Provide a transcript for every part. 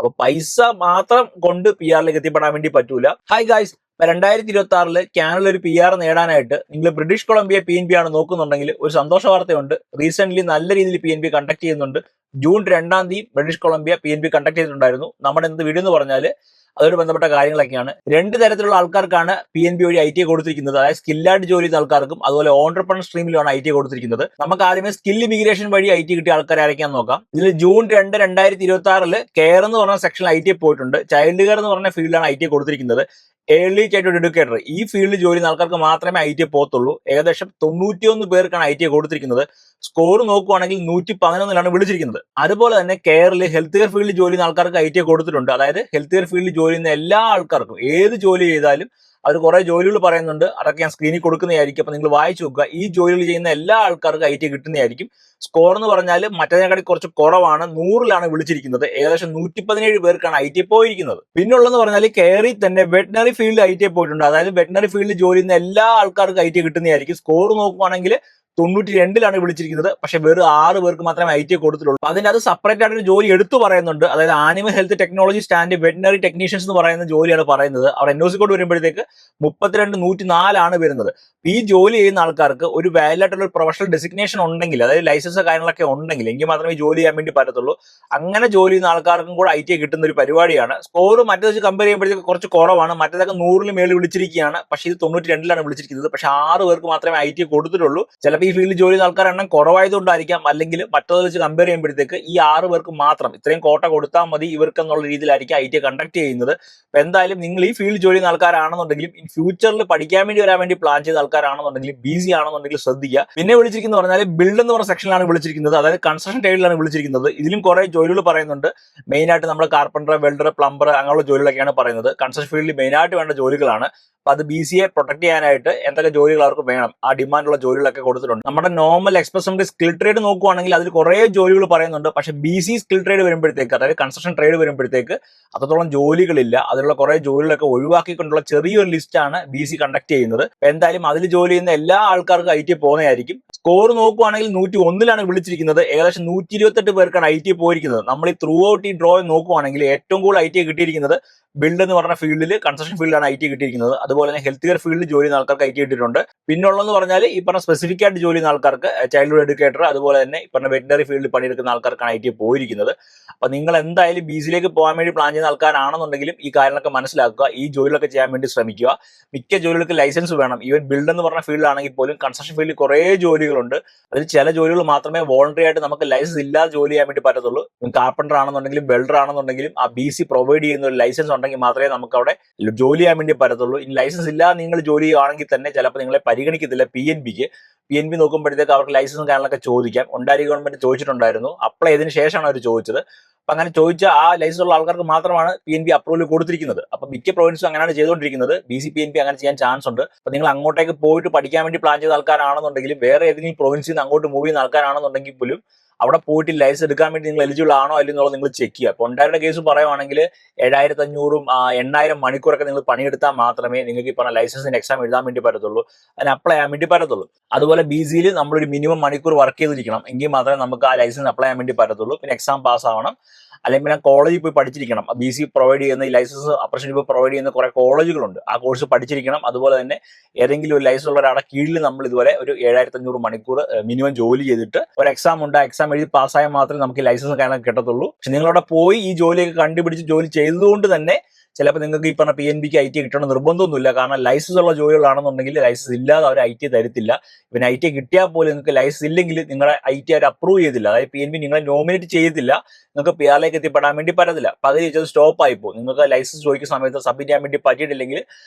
അപ്പൊ പൈസ മാത്രം കൊണ്ട് പി ആറിലേക്ക് എത്തിപ്പെടാൻ വേണ്ടി പറ്റൂല. ഹായ് ഗായ്സ്, 2026 കാനഡയിൽ ഒരു പി ആർ നേടാനായിട്ട് നിങ്ങൾ ബ്രിട്ടീഷ് കൊളംബിയ PNB ആണ് നോക്കുന്നുണ്ടെങ്കിൽ ഒരു സന്തോഷ വാർത്തയുണ്ട്. റീസെന്റ് നല്ല രീതിയിൽ PNB കണ്ടക്ട് ചെയ്യുന്നുണ്ട്. ജൂൺ 2-ാം തീയതി ബ്രിട്ടീഷ് കൊളംബിയ PNB കണ്ടക്ട് ചെയ്തിട്ടുണ്ടായിരുന്നു. നമ്മുടെ എന്ത് വീഡിയോ എന്ന് പറഞ്ഞാൽ അതൊരു ബന്ധപ്പെട്ട കാര്യങ്ങളൊക്കെയാണ്. രണ്ട് തരത്തിലുള്ള ആൾക്കാർക്കാണ് PNB വഴി IT കൊടുത്തിരിക്കുന്നത്. അതായത് സ്കില്ലായിട്ട് ജോലി ചെയ്യുന്ന ആൾക്കാർക്കും അതുപോലെ ഓൺട്രപ്രണർ സ്ട്രീമിലാണ് IT കൊടുത്തിരിക്കുന്നത്. നമുക്ക് ആദ്യമേ സ്കിൽ ഇമിഗ്രേഷൻ വഴി IT കിട്ടിയ ആൾക്കാരെ ആരൊക്കെയാന്ന് നോക്കാം. ഇതിൽ ജൂൺ 2, 2026 കെയർ എന്ന് പറഞ്ഞ സെക്ഷനിൽ IT പോയിട്ടുണ്ട്. ചൈൽഡ് കെയർ എന്ന് പറഞ്ഞ ഫീൽഡിലാണ് IT കൊടുത്തിരിക്കുന്നത്. ഏർലി ചൈൽഡ്ഹുഡ് എഡ്യൂക്കേറ്റർ ഈ ഫീൽഡിൽ ജോലി ചെയ്യുന്ന ആൾക്കാർക്ക് മാത്രമേ IT പോകത്തുള്ളൂ. ഏകദേശം 91 പേർക്കാണ് IT കൊടുത്തിരിക്കുന്നത്. സ്കോർ നോക്കുവാണെങ്കിൽ 111 വിളിച്ചിരിക്കുന്നത്. അതുപോലെ തന്നെ കെയറിൽ ഹെൽത്ത് കെയർ ഫീൽഡിൽ ജോലി ചെയ്യുന്ന ആൾക്കാർക്ക് IT കൊടുത്തിട്ടുണ്ട്. അതായത് ഹെൽത്ത് കെയർ ഫീൽഡിൽ ജോലി ചെയ്യുന്ന എല്ലാ ആൾക്കാർക്കും ഏത് ജോലി ചെയ്താലും അവർ കുറെ ജോലികൾ പറയുന്നുണ്ട്. അതൊക്കെ ഞാൻ സ്ക്രീനിൽ കൊടുക്കുന്നതായിരിക്കും. അപ്പൊ നിങ്ങൾ വായിച്ചു നോക്കുക. ഈ ജോലികൾ ചെയ്യുന്ന എല്ലാ ആൾക്കാർക്കും IT കിട്ടുന്നതായിരിക്കും. സ്കോർ എന്ന് പറഞ്ഞാൽ മറ്റേതിനെക്കാട്ടി കുറച്ച് കുറവാണ്. 100 വിളിച്ചിരിക്കുന്നത്. ഏകദേശം 117 പേർക്കാണ് IT പോയിരിക്കുന്നത്. പിന്നുള്ളതെന്ന് പറഞ്ഞാൽ കെയറിൽ തന്നെ വെറ്റിനറി ഫീൽഡ് IT പോയിട്ടുണ്ട്. അതായത് വെറ്റിനറി ഫീൽഡിൽ ജോലി ചെയ്യുന്ന എല്ലാ ആൾക്കാർക്കും IT കിട്ടുന്നതായിരിക്കും. സ്കോർ നോക്കുവാണെങ്കിൽ 92 വിളിച്ചിരിക്കുന്നത്. പക്ഷെ വെറും 6 പേർക്ക് മാത്രമേ IT കൊടുത്തിട്ടുള്ളൂ. അതിന്റെ അത് സെപ്പറേറ്റ് ആയിട്ട് ഒരു ജോലി എടുത്തു പറയുന്നുണ്ട്. അതായത് animal health technology stand veterinary technicians എന്ന് പറയുന്ന ജോലിയാണ് പറയുന്നത്. അവിടെ NOC കോഡ് വരുമ്പോഴത്തേക്ക് 32,104 വരുന്നത്. ഈ ജോലി ചെയ്യുന്ന ആൾക്കാർക്ക് ഒരു വാലിഡ് ആയിട്ടുള്ള ഒരു പ്രൊഫഷണൽ ഡെസിഗ്നേഷൻ ഉണ്ടെങ്കിൽ, അതായത് ലൈസൻസ് കാര്യങ്ങളൊക്കെ ഉണ്ടെങ്കിൽ എങ്കിൽ മാത്രമേ ജോലി ചെയ്യാൻ വേണ്ടി പറ്റത്തുള്ളൂ. അങ്ങനെ ജോലി ചെയ്യുന്ന ആൾക്കാർക്കും കൂടെ IT കിട്ടുന്ന ഒരു പരിപാടിയാണ്. സ്കോർ മറ്റേ വെച്ച് കമ്പയർ ചെയ്യുമ്പോഴത്തേക്ക് കുറച്ച് കുറവാണ്. മറ്റേതൊക്കെ 100 മേളിൽ വിളിച്ചിരിക്കുകയാണ്. പക്ഷേ ഇത് 92 വിളിച്ചിരിക്കുന്നത്. പക്ഷെ 6 പേർക്ക് മാത്രമേ IT കൊടുത്തിട്ടുള്ളൂ. ചിലപ്പോൾ ഈ ഫീൽഡിൽ ജോലി ചെയ്യുന്ന ആൾക്കാരുടെ എണ്ണം കുറവായതുകൊണ്ടായിരിക്കാം, അല്ലെങ്കിൽ മറ്റേത് വെച്ച് കമ്പയർ ചെയ്യുമ്പോഴത്തേക്ക് ഈ 6 പേർക്ക് മാത്രം ഇത്രയും കോട്ട കൊടുത്താൽ മതി ഇവർക്ക് എന്നുള്ള രീതിയിലായിരിക്കും IT കണ്ടക്ട് ചെയ്യുന്നത്. അപ്പൊ എന്തായാലും നിങ്ങൾ ഈ ഫീൽഡ് ജോലി ചെയ്യുന്ന ആൾക്കാരാണെന്നുണ്ടെങ്കിലും ഇൻ ഫ്യൂച്ചറിൽ പഠിക്കാൻ വേണ്ടി വരാൻ വേണ്ടി പ്ലാൻ ചെയ്ത ആൾക്കാരാണെന്നുണ്ടെങ്കിലും BC ആണെന്നുണ്ടെങ്കിൽ ശ്രദ്ധിക്കുക. പിന്നെ വിളിച്ചിരിക്കുന്നത് പറഞ്ഞാൽ ബിൽഡ് എന്ന് പറഞ്ഞ സെക്ഷനിലാണ് വിളിച്ചിരിക്കുന്നത്. അതായത് കൺസ്ട്രക്ഷൻ ട്രേഡിലാണ് വിളിച്ചിരിക്കുന്നത്. ഇതിലും കുറെ ജോലികൾ പറയുന്നുണ്ട്. മെയിൻ ആയിട്ട് നമ്മൾ കാർപ്പൻറ്റർ, വെൽഡർ, പ്ലംബർ അങ്ങനെയുള്ള ജോലികളൊക്കെയാണ് പറയുന്നത്. കൺസ്ട്രക്ഷൻ ഫീൽഡിൽ മെയിൻ ആയിട്ട് വേണ്ട ജോലികളാണ്. അപ്പൊ അത് BCയെ പ്രൊട്ടക്ട് ചെയ്യാനായിട്ട് എന്തൊക്കെ ജോലികൾ അവർക്ക് വേണം, ആ ഡിമാൻഡുള്ള ജോലികളൊക്കെ കൊടുത്തിട്ടുണ്ട്. നമ്മുടെ നോർമൽ എക്സ്പ്രസ് സ്കിൽ ട്രേഡ് നോക്കുവാണെങ്കിൽ അതിൽ കുറെ ജോലികൾ പറയുന്നുണ്ട്. പക്ഷെ BC സ്കിൽ ട്രേഡ് വരുമ്പോഴത്തേക്ക്, അതായത് കൺസ്ട്രക്ഷൻ ട്രേഡ് വരുമ്പോഴത്തേക്ക് അത്രത്തോളം ജോലികളില്ല. അതിലുള്ള കുറെ ജോലികളൊക്കെ ഒഴിവാക്കിക്കൊണ്ടുള്ള ചെറിയൊരു ലിസ്റ്റാണ് BC കണ്ടക്ട് ചെയ്യുന്നത്. എന്തായാലും അതിൽ ജോലി ചെയ്യുന്ന എല്ലാ ആൾക്കാർക്കും IT പോകുന്നതായിരിക്കും. സ്കോർ നോക്കുവാണെങ്കിൽ 101 വിളിച്ചിരിക്കുന്നത്. ഏകദേശം 128 പേർക്കാണ് IT പോയിരിക്കുന്നത്. നമ്മൾ ഈ ത്രൂ ഔട്ട് ഈ ഡ്രോ നോക്കുവാണെങ്കിൽ ഏറ്റവും കൂടുതൽ IT കിട്ടിയിരിക്കുന്നത് ബിൽഡ് എന്ന് പറഞ്ഞ ഫീൽഡിൽ, കൺസ്ട്രക്ഷൻ ഫീൽഡിലാണ് IT കിട്ടിയിരിക്കുന്നത്. അതുപോലെ തന്നെ ഹെൽത്ത് കെയർ ഫീൽഡിൽ ജോലി ചെയ്യുന്ന ആൾക്കാർക്ക് IT കിട്ടിയിട്ടുണ്ട്. പിന്നുള്ളതെന്ന് പറഞ്ഞാൽ ഈ പറഞ്ഞ സ്പെസിഫിക് ആയിട്ട് ജോലി ചെയ്യുന്ന ആൾക്കാർക്ക് ചൈൽഡ്ഹുഡ് എഡ്യൂക്കേറ്റർ, അതുപോലെ തന്നെ ഈ പറഞ്ഞ വെറ്റിനറി ഫീൽഡിൽ പണിയെടുക്കുന്ന ആൾക്കാർക്കാണ് IT പോയിരിക്കുന്നത്. അപ്പൊ നിങ്ങൾ എന്തായാലും BCയിലേക്ക് പോകാൻ വേണ്ടി പ്ലാൻ ചെയ്യുന്ന ആൾക്കാരാണെന്നുണ്ടെങ്കിലും ഈ കാര്യങ്ങളൊക്കെ മനസ്സിലാക്കുക. ഈ ജോലികളൊക്കെ ചെയ്യാൻ വേണ്ടി ശ്രമിക്കുക. മിക്ക ജോലികൾക്ക് ലൈസൻസ് വേണം. ഈവൻ ബിൽഡ് എന്ന് പറഞ്ഞ ഫീൽഡാണെങ്കിൽ പോലും കൺസ്ട്രക്ഷൻ ഫീൽഡിൽ കുറേ ജോലികളുണ്ട്. അതിൽ ചില ജോലികൾ മാത്രമേ വോളണ്ടറി ആയിട്ട് നമുക്ക് ലൈസൻസ് ഇല്ലാതെ ജോലി ചെയ്യാൻ വേണ്ടി പറ്റത്തുള്ളൂ. കാർപ്പൻറ്റർ ആണെന്നുണ്ടെങ്കിലും വെൽഡർ ആണെന്നുണ്ടെങ്കിലും ആ BC പ്രൊവൈഡ് ചെയ്യുന്ന ഒരു ലൈസൻസ് ഉണ്ടെങ്കിൽ മാത്രമേ നമുക്ക് അവിടെ ജോലി ചെയ്യാൻ വേണ്ടി പറ്റത്തുള്ളൂ. ഇനി ലൈസൻസ് ഇല്ലാതെ നിങ്ങൾ ജോലി ചെയ്യുകയാണെങ്കിൽ തന്നെ ചിലപ്പോൾ നിങ്ങളെ പരിഗണിക്കത്തില്ല PNB നോക്കുമ്പോഴത്തേക്ക് അവർക്ക് ലൈസൻസും കാര്യങ്ങളൊക്കെ ചോദിക്കാം. ഒണ്ടാരിയോ ഗവൺമെന്റ് ചോദിച്ചിട്ടുണ്ടായിരുന്നു. അപ്ലൈ ചെയ്തതിന് ശേഷമാണ് അവർ ചോദിച്ചത്. അപ്പൊ അങ്ങനെ ചോദിച്ച ആ ലൈസൻസ് ഉള്ള ആൾക്കാർക്ക് മാത്രമാണ് PNB അപ്രൂവൽ കൊടുത്തിരിക്കുന്നത്. അപ്പൊ മിക്ക പ്രൊവിൻസും അങ്ങനെയാണ് ചെയ്തുകൊണ്ടിരിക്കുന്നത്. BC PNB അങ്ങനെ ചെയ്യാൻ ചാൻസ് ഉണ്ട്. അപ്പൊ നിങ്ങൾ അങ്ങോട്ടേക്ക് പോയിട്ട് പഠിക്കാൻ വേണ്ടി പ്ലാൻ ചെയ്ത ആൾക്കാരാണെന്നുണ്ടെങ്കിലും വേറെ ഏതെങ്കിലും പ്രൊവിൻസിൽ നിന്ന് അങ്ങോട്ട് മൂവ് ചെയ്യുന്ന ആൾക്കാരാണെന്നുണ്ടെങ്കിൽ പോലും അവിടെ പോയിട്ട് ലൈസൻസ് എടുക്കാൻ വേണ്ടി നിങ്ങൾ എലിജിബിൾ ആണോ അല്ലെന്നുള്ളത് നിങ്ങൾ ചെക്ക് ചെയ്യുക. അപ്പൊ ഒണ്ടാരിയുടെ കേസ് പറയുവാണെങ്കിൽ 7,500 8,000 മണിക്കൂറൊക്കെ നിങ്ങൾ പണിയെടുത്താൽ മാത്രമേ നിങ്ങൾക്ക് ഈ പറഞ്ഞ ലൈസൻസിന്റെ എക്സാം എഴുതാൻ വേണ്ടി പറ്റത്തുള്ളൂ, അതിന് അപ്ലൈ ചെയ്യാൻ വേണ്ടി പറ്റത്തുള്ളൂ. അതുപോലെ BCയിൽ നമ്മളൊരു മിനിമം മണിക്കൂർ വർക്ക് ചെയ്തിരിക്കണം. എങ്കിൽ മാത്രമേ നമുക്ക് ആ ലൈസൻസ് അപ്ലൈ ചെയ്യാൻ വേണ്ടി പറ്റത്തുള്ളൂ. പിന്നെ എക്സാം പാസ് ആവണം, അല്ലെങ്കിൽ പിന്നെ കോളേജിൽ പോയി പഠിച്ചിരിക്കണം. BC പ്രൊവൈഡ് ചെയ്യുന്ന ഈ ലൈസൻസ് അപ്രന്റീസ്ഷിപ്പ് പ്രൊവൈഡ് ചെയ്യുന്ന കുറെ കോളേജുകളുണ്ട്. ആ കോഴ്സ് പഠിച്ചിരിക്കണം. അതുപോലെ തന്നെ ഏതെങ്കിലും ഒരു ലൈസൻസ് ഉള്ള ഒരാളുടെ കീഴിൽ നമ്മൾ ഇതുപോലെ ഒരു 7,500 മണിക്കൂർ മിനിമം ജോലി ചെയ്തിട്ട് ഒരു എക്സാം ഉണ്ട്. ആ എക്സാം എഴുതി പാസ്സായാൽ മാത്രമേ നമുക്ക് ലൈസൻസ് കാര്യങ്ങളൊക്കെ കിട്ടത്തുള്ളൂ. പക്ഷെ നിങ്ങളവിടെ പോയി ഈ ജോലിയൊക്കെ കണ്ടുപിടിച്ച് ജോലി ചെയ്തതുകൊണ്ട് തന്നെ ചിലപ്പോൾ നിങ്ങൾക്ക് ഈ പറഞ്ഞ PNBക്ക് IT കിട്ടണം നിർബന്ധമൊന്നുമില്ല. കാരണം ലൈസൻസ് ഉള്ള ജോലികളാണെന്നുണ്ടെങ്കിൽ ലൈസൻസ് ഇല്ലാതെ അവർ IT തരത്തില്ല. പിന്നെ IT കിട്ടിയാൽ പോലും നിങ്ങൾക്ക് ലൈസൻസ് ഇല്ലെങ്കിൽ നിങ്ങളെ IT അവർ അപ്രൂവ് ചെയ്തില്ല. അതായത് PNB നിങ്ങളെ നോമിനേറ്റ് ചെയ്തില്ല. നിങ്ങൾക്ക് PR എത്തിപ്പെടാൻ വേണ്ടി പറ്റത്തില്ല. പകുതി വെച്ചത് സ്റ്റോപ്പ് ആയിപ്പോ. നിങ്ങൾക്ക് ലൈസൻസ് ചോദിക്കുന്ന സമയത്ത് സബ്മിറ്റ് ചെയ്യാൻ വേണ്ടി പറ്റിയിട്ടില്ലെങ്കിൽ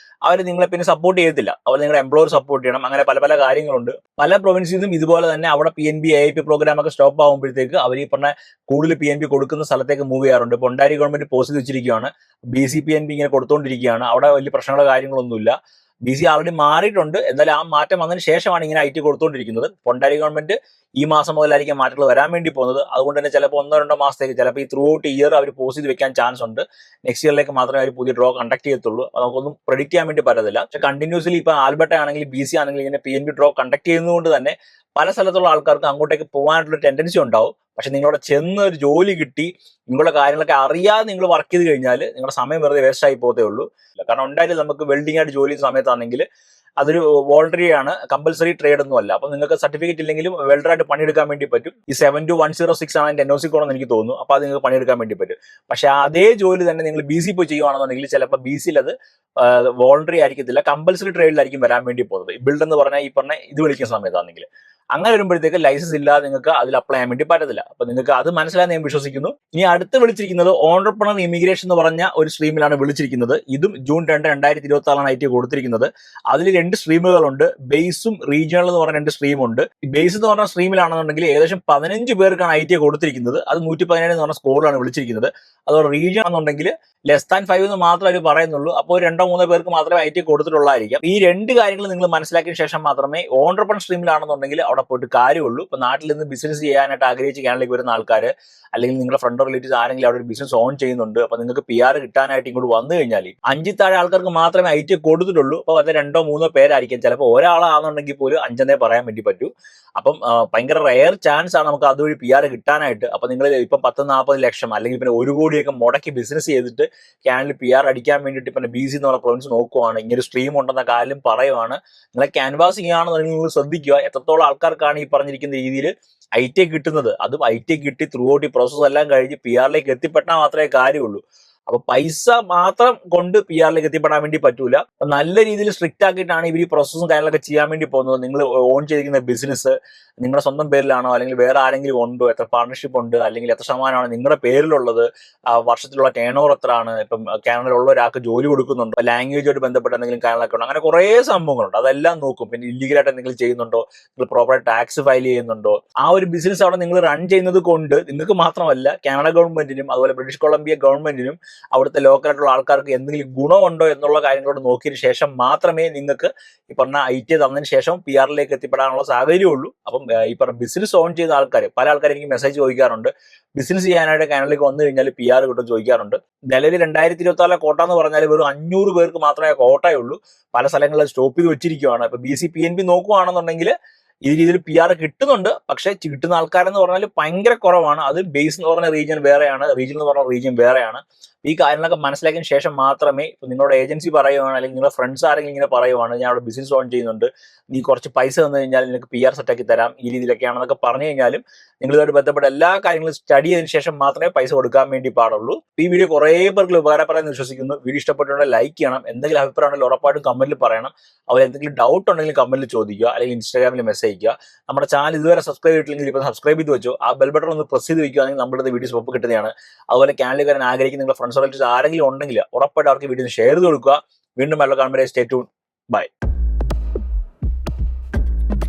അവർ നിങ്ങളെ പിന്നെ സപ്പോർട്ട് ചെയ്യത്തില്ല. അവർ നിങ്ങളുടെ എംപ്ലോയർ സപ്പോർട്ട് ചെയ്യണം. അങ്ങനെ പല പല കാര്യങ്ങളുണ്ട്. പല പ്രൊവിൻസിൽ നിന്നും ഇതുപോലെ തന്നെ അവിടെ PNB AIP പ്രോഗ്രാം ഒക്കെ സ്റ്റോപ്പ് ആകുമ്പോഴത്തേക്ക് അവർ ഈ പറഞ്ഞ കൂടുതൽ PNB കൊടുക്കുന്ന സ്ഥലത്തേക്ക് മൂവ് ചെയ്യാറുണ്ട്. ഇപ്പോൾ ഒണ്ടാരിയോ ഗവൺമെന്റ് പോസ്റ്റ് ചെയ്ത് വെച്ചിരിക്കുകയാണ്. BC PNB ഇങ്ങനെ കൊടുത്തുകൊണ്ടിരിക്കുകയാണ്. അവിടെ വലിയ പ്രശ്നങ്ങളോ കാര്യങ്ങളൊന്നുമില്ല. BC ആൾറെഡി മാറിയിട്ടുണ്ട്. എന്നാലും ആ മാറ്റം വന്നതിന് ശേഷമാണ് ഇങ്ങനെ IT കൊടുത്തുകൊണ്ടിരിക്കുന്നത്. ഒണ്ടാരിയോ ഗവൺമെന്റ് ഈ മാസം മുതലായിരിക്കും മാറ്റങ്ങൾ വരാൻ വേണ്ടി പോകുന്നത്. അതുകൊണ്ട് തന്നെ ചിലപ്പോൾ 1-2 മാസത്തേക്ക്, ചിലപ്പോൾ ഈ ത്രൂ ഔട്ട് ഇയർ അവർ പോസ്റ്റ് ചെയ്ത് വെക്കാൻ ചാൻസ് ഉണ്ട്. നെക്സ്റ്റ് ഇയറിലേക്ക് മാത്രമേ അവർ പുതിയ ഡ്രോ കണ്ടക്ട് ചെയ്യത്തുള്ളൂ. നമുക്കൊന്നും പ്രെഡിക്റ്റ് ചെയ്യാൻ വേണ്ടി പറ്റത്തില്ല. പക്ഷെ കണ്ടിന്യൂസ്ലി ഇപ്പൊ ആൽബർട്ട ആണെങ്കിൽ BC ആണെങ്കിൽ ഇങ്ങനെ PNB ഡ്രോ കണ്ടക്ട് ചെയ്യുന്നതുകൊണ്ട് തന്നെ പല സ്ഥലത്തുള്ള ആൾക്കാർക്ക് അങ്ങോട്ടേക്ക് പോകാനായിട്ടുള്ള ടെൻഡൻസി ഉണ്ടാവും. പക്ഷെ നിങ്ങളവിടെ ചെന്ന് ഒരു ജോലി കിട്ടി നിങ്ങളുടെ കാര്യങ്ങളൊക്കെ അറിയാതെ നിങ്ങൾ വർക്ക് ചെയ്ത് കഴിഞ്ഞാൽ നിങ്ങളുടെ സമയം വെറുതെ വേസ്റ്റ് ആയി പോകത്തേ ഉള്ളൂ. കാരണം ഉണ്ടായാലും നമുക്ക് വെൽഡിംഗ് ആയിട്ട് ജോലി ചെയ്യുന്ന സമയത്താണെങ്കിൽ അതൊരു വോളണ്ടറി ആണ്, കമ്പൽസറി ട്രേഡ് ഒന്നും അല്ല. അപ്പൊ നിങ്ങൾക്ക് സർട്ടിഫിക്കറ്റ് ഇല്ലെങ്കിലും വെൽഡറായിട്ട് പണിയെടുക്കാൻ വേണ്ടി പറ്റും. ഈ 72106 ആണ് എന്റെ NOC കോഡ് എന്ന് എനിക്ക് തോന്നുന്നു. അപ്പൊ അത് നിങ്ങൾക്ക് പണിയെടുക്കാൻ വേണ്ടി പറ്റും. പക്ഷെ അതേ ജോലി തന്നെ നിങ്ങൾ BC പോയി ചെയ്യുകയാണെന്നുണ്ടെങ്കിൽ ചിലപ്പോൾ BCയിൽ അത് വോളണ്ടറി ആയിരിക്കത്തില്ല, കമ്പൽസറി ട്രേഡിലായിരിക്കും വരാൻ വേണ്ടി പോകുന്നത്. ബിൽഡ് എന്ന് പറഞ്ഞാൽ ഈ പറഞ്ഞ ഇത് വിളിക്കുന്ന സമയത്താണെങ്കിൽ അങ്ങനെ വരുമ്പോഴത്തേക്ക് ലൈസൻസ് ഇല്ലാതെ നിങ്ങൾക്ക് അതിൽ അപ്ലൈ ചെയ്യാൻ വേണ്ടി പറ്റത്തില്ല. അപ്പൊ നിങ്ങൾക്ക് അത് മനസ്സിലായി ഞാൻ വിശ്വസിക്കുന്നു. ഇനി അടുത്ത് വിളിച്ചിരിക്കുന്നത് ഓൺട്രപ്രണർ ഇമിഗ്രേഷൻ എന്ന് പറഞ്ഞ ഒരു സ്ട്രീമിലാണ് വിളിച്ചിരിക്കുന്നത്. ഇതും ജൂൺ 2, 2024 IT കൊടുത്തിരിക്കുന്നത്. അതിൽ 2 സ്ട്രീമുകളുണ്ട്. ബേസും റീജിയണൽ എന്ന് പറഞ്ഞ 2 സ്ട്രീമുണ്ട്. ഈ ബേസ് എന്ന് പറഞ്ഞ സ്ട്രീമിലാണെന്നുണ്ടെങ്കിൽ ഏകദേശം 15 പേർക്കാണ് IT കൊടുത്തിരിക്കുന്നത്. അത് 117 എന്ന് പറഞ്ഞ സ്കോറിലാണ് വിളിച്ചിരിക്കുന്നത്. അതുപോലെ റീജിയൻ ആണെന്നുണ്ടെങ്കിൽ <5 എന്ന് മാത്രമേ അവർ പറയുന്നുള്ളൂ. അപ്പോൾ 2-3 പേർക്ക് മാത്രമേ IT കൊടുത്തിട്ടുള്ളതായിരിക്കും. ഈ 2 കാര്യങ്ങൾ നിങ്ങൾ മനസ്സിലാക്കിയ ശേഷം മാത്രമേ ഓൺട്രപ്രണർ സ്ട്രീമിലാണെന്നുണ്ടെങ്കിൽ അവിടെ പോയിട്ട് കാര്യമുള്ളൂ. ഇപ്പൊ നാട്ടിൽ നിന്ന് ബിസിനസ് ചെയ്യാനായിട്ട് ആഗ്രഹിച്ച് കാനഡയിലേക്ക് വരുന്ന ആൾക്കാർ, അല്ലെങ്കിൽ നിങ്ങളുടെ ഫ്രണ്ട് റിലേറ്റീവ്സ് ആരെങ്കിലും അവിടെ ഒരു ബിസിനസ് ഓൺ ചെയ്യുന്നുണ്ട്, അപ്പൊ നിങ്ങൾക്ക് PR കിട്ടാനായിട്ട് ഇങ്ങോട്ട് വന്നു കഴിഞ്ഞാൽ 5 താഴെ ആൾക്കാർക്ക് മാത്രമേ IT കൊടുത്തിട്ടുള്ളൂ. അപ്പൊ അത് 2-3 പേരായിരിക്കും. ചിലപ്പോൾ ഒരാളാണെന്നുണ്ടെങ്കിൽ പോലും 5 പറയാൻ വേണ്ടി പറ്റൂ. അപ്പം ഭയങ്കര റെയർ ചാൻസ് ആണ് നമുക്ക് അതുവഴി PR കിട്ടാനായിട്ട്. അപ്പൊ നിങ്ങൾ ഇപ്പം 10-40 ലക്ഷം അല്ലെങ്കിൽ പിന്നെ 1 കോടിയൊക്കെ മുടക്കി ബിസിനസ് ചെയ്തിട്ട് കാനഡയിൽ PR അടിക്കാൻ വേണ്ടിയിട്ട് പിന്നെ BC എന്ന് പറഞ്ഞ പ്രൊവിൻസ് നോക്കുവാണ്, ഇങ്ങനെ ഒരു സ്ട്രീം ഉണ്ടെന്ന കാര്യം പറയുവാണ്. നിങ്ങളെ ക്യാൻവാസ് ചെയ്യുകയാണെന്നുണ്ടെങ്കിൽ നിങ്ങൾ ശ്രദ്ധിക്കുക എത്രത്തോളം ആൾക്കാർക്കാണ് ഈ പറഞ്ഞിരിക്കുന്ന രീതിയിൽ IT കിട്ടുന്നത്. അതും IT കിട്ടി ത്രൂ ഔട്ട് ഈ പ്രോസസ് എല്ലാം കഴിഞ്ഞ് PR എത്തിപ്പെട്ടാൽ മാത്രമേ കാര്യമുള്ളൂ. അപ്പൊ പൈസ മാത്രം കൊണ്ട് PR എത്തിപ്പെടാൻ വേണ്ടി പറ്റൂല. നല്ല രീതിയിൽ സ്ട്രിക്റ്റ് ആക്കിയിട്ടാണ് ഇവർ ഈ പ്രോസസ്സും കാര്യങ്ങളൊക്കെ ചെയ്യാൻ വേണ്ടി പോകുന്നത്. നിങ്ങൾ ഓൺ ചെയ്തിരിക്കുന്ന ബിസിനസ് നിങ്ങളുടെ സ്വന്തം പേരിലാണോ, അല്ലെങ്കിൽ വേറെ ആരെങ്കിലും ഉണ്ടോ, എത്ര പാർട്ണർഷിപ്പ് ഉണ്ട്, അല്ലെങ്കിൽ എത്ര ശതമാനമാണ് നിങ്ങളുടെ പേരിലുള്ളത്, വർഷത്തിലുള്ള ടേൺ ഓവർ എത്രയാണ്, ഇപ്പം കാനഡയിലുള്ള ഒരാൾക്ക് ജോലി കൊടുക്കുന്നുണ്ടോ, ലാംഗ്വേജുമായിട്ട് ബന്ധപ്പെട്ട എന്തെങ്കിലും കാര്യങ്ങളൊക്കെ ഉണ്ടോ, അങ്ങനെ കുറേ സംഭവങ്ങളുണ്ട്. അതെല്ലാം നോക്കും. പിന്നെ ഇല്ലീഗലായിട്ട് എന്തെങ്കിലും ചെയ്യുന്നുണ്ടോ, നിങ്ങൾ പ്രോപ്പറായിട്ട് ടാക്സ് ഫയൽ ചെയ്യുന്നുണ്ടോ, ആ ഒരു ബിസിനസ് അവിടെ നിങ്ങൾ റൺ ചെയ്യുന്നത് കൊണ്ട് നിങ്ങൾക്ക് മാത്രമല്ല കാനഡ ഗവൺമെന്റിനും അതുപോലെ ബ്രിട്ടീഷ് കൊളംബിയ ഗവൺമെന്റിനും അവിടുത്തെ ലോക്കലായിട്ടുള്ള ആൾക്കാർക്ക് എന്തെങ്കിലും ഗുണമുണ്ടോ എന്നുള്ള കാര്യങ്ങളോട് നോക്കിയതിന് ശേഷം മാത്രമേ നിങ്ങൾക്ക് ഈ പറഞ്ഞ IT തന്നതിന് ശേഷം PR എത്തിപ്പെടാനുള്ള സാഹചര്യമുള്ളൂ. അപ്പം ഈ പറഞ്ഞ ബിസിനസ് ഓൺ ചെയ്ത ആൾക്കാർ, പല ആൾക്കാർ എനിക്ക് മെസ്സേജ് ചോദിക്കാറുണ്ട്, ബിസിനസ് ചെയ്യാനായിട്ട് കാനഡയിലേക്ക് വന്നു കഴിഞ്ഞാൽ PR കിട്ടും ചോദിക്കാറുണ്ട്. നിലവിൽ 2024 കോട്ട എന്ന് പറഞ്ഞാൽ വെറും 500 പേർക്ക് മാത്രമേ കോട്ടയുള്ളൂ. പല സ്ഥലങ്ങളിൽ സ്റ്റോപ്പ് ചെയ്ത് വെച്ചിരിക്കുകയാണ്. ഇപ്പൊ BC PNP നോക്കുവാണെന്നുണ്ടെങ്കിൽ ഈ രീതിയിൽ PR കിട്ടുന്നുണ്ട്. പക്ഷെ കിട്ടുന്ന ആൾക്കാരെന്ന് പറഞ്ഞാൽ ഭയങ്കര കുറവാണ്. അത് ബേസ് എന്ന് പറഞ്ഞ റീജിയൻ വേറെയാണ്, റീജിയൻ എന്ന് പറഞ്ഞ റീജിയൻ വേറെയാണ്. ഈ കാര്യങ്ങളൊക്കെ മനസ്സിലാക്കിയതിന് ശേഷം മാത്രമേ ഇപ്പൊ നിങ്ങളുടെ ഏജൻസി പറയുവാണ്, അല്ലെങ്കിൽ നിങ്ങളുടെ ഫ്രണ്ട്സ് ആരെങ്കിലും ഇങ്ങനെ പറയുവാണ് ഞാൻ അവിടെ ബിസിനസ് ഓൺ ചെയ്യുന്നുണ്ട്, നീ കുറച്ച് പൈസ തന്നു കഴിഞ്ഞാൽ നിനക്ക് PR സെറ്റാക്കി തരാം, ഈ രീതിയിലൊക്കെയാണെന്നൊക്കെ പറഞ്ഞു കഴിഞ്ഞാലും നിങ്ങളുമായിട്ട് ബന്ധപ്പെട്ട എല്ലാ കാര്യങ്ങളും സ്റ്റഡി ചെയ്തതിനു ശേഷം മാത്രമേ പൈസ കൊടുക്കാൻ വേണ്ടി പാടുള്ളൂ. ഈ വീഡിയോ കുറേ പേർക്ക് ഉപകാരപ്പെടുമെന്ന് വിശ്വസിക്കുന്നു. വീഡിയോ ഇഷ്ടപ്പെട്ടുണ്ടെങ്കിൽ ലൈക്ക് ചെയ്യണം. എന്തെങ്കിലും അഭിപ്രായം ഉണ്ടെങ്കിൽ ഉറപ്പായിട്ടും കമന്റിൽ പറയണം. അതുപോലെ എന്തെങ്കിലും ഡൗട്ട് ഉണ്ടെങ്കിൽ കമന്റിൽ ചോദിക്കുക, അല്ലെങ്കിൽ ഇൻസ്റ്റാഗ്രാമിൽ മെസ്സേജ് അയക്കുക. നമ്മുടെ ചാനൽ ഇതുവരെ സബ്സ്ക്രൈബ് ചെയ്തിട്ടില്ലെങ്കിൽ ഇപ്പോൾ സബ്സ്ക്രൈബ് ചെയ്ത് വെച്ചോ. ആ ബെൽ ബട്ടൺ ഒന്ന് പ്രസ് ചെയ്ത് വെക്കുകയാണെങ്കിൽ നമ്മുടെ വീഡിയോസ് ഒപ്പ് കിട്ടുന്നതാണ്. അതുപോലെ ചാനലിൽ വരാൻ ആഗ്രഹിക്കുന്ന നിങ്ങളുടെ ഫ്രണ്ട്സ് റിലേറ്റീവ്സ് ആരെങ്കിലും ഉണ്ടെങ്കിൽ ഉറപ്പായിട്ട് അവർക്ക് വീഡിയോ ഷെയർ ചെയ്ത് കൊടുക്കുക. വീണ്ടും നല്ല കാണുമ്പോൾ സ്റ്റേ ട്യൂൺ. ബൈ.